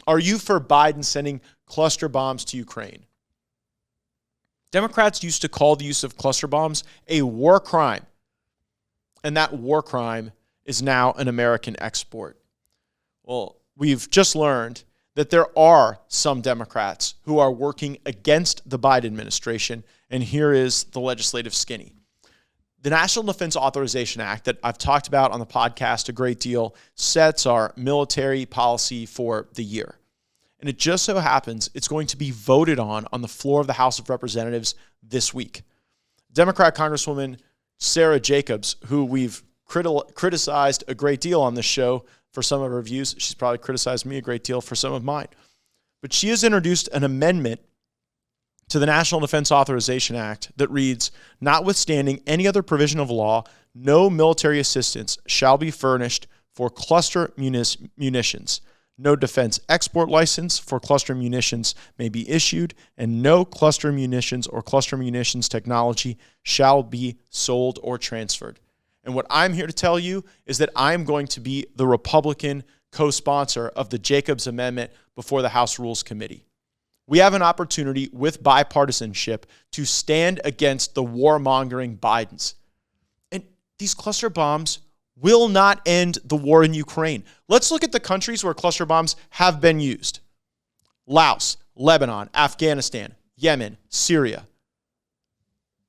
Are you for Biden sending cluster bombs to Ukraine? Democrats used to call the use of cluster bombs a war crime, and that war crime is now an American export. Well, we've just learned that there are some Democrats who are working against the Biden administration, and here is the legislative skinny. The National Defense Authorization Act that I've talked about on the podcast a great deal sets our military policy for the year. And it just so happens it's going to be voted on the floor of the House of Representatives this week. Democrat Congresswoman Sarah Jacobs, who we've criticized a great deal on this show for some of her views. She's probably criticized me a great deal for some of mine. But she has introduced an amendment to the National Defense Authorization Act that reads, notwithstanding any other provision of law, no military assistance shall be furnished for cluster munitions. No defense export license for cluster munitions may be issued, and no cluster munitions or cluster munitions technology shall be sold or transferred. And what I'm here to tell you is that I'm going to be the Republican co-sponsor of the Jacobs Amendment before the House Rules Committee. We have an opportunity with bipartisanship to stand against the warmongering Bidens. And these cluster bombs will not end the war in Ukraine. Let's look at the countries where cluster bombs have been used. Laos, Lebanon, Afghanistan, Yemen, Syria.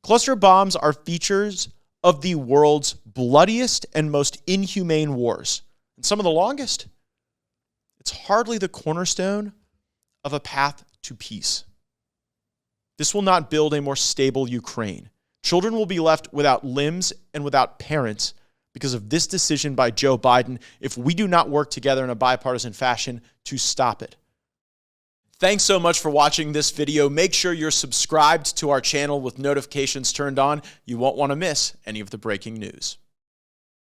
Cluster bombs are features of the world's bloodiest and most inhumane wars, and some of the longest. It's hardly the cornerstone of a path to peace. This will not build a more stable Ukraine. Children will be left without limbs and without parents because of this decision by Joe Biden if we do not work together in a bipartisan fashion to stop it. Thanks so much for watching this video. Make sure you're subscribed to our channel with notifications turned on. You won't want to miss any of the breaking news.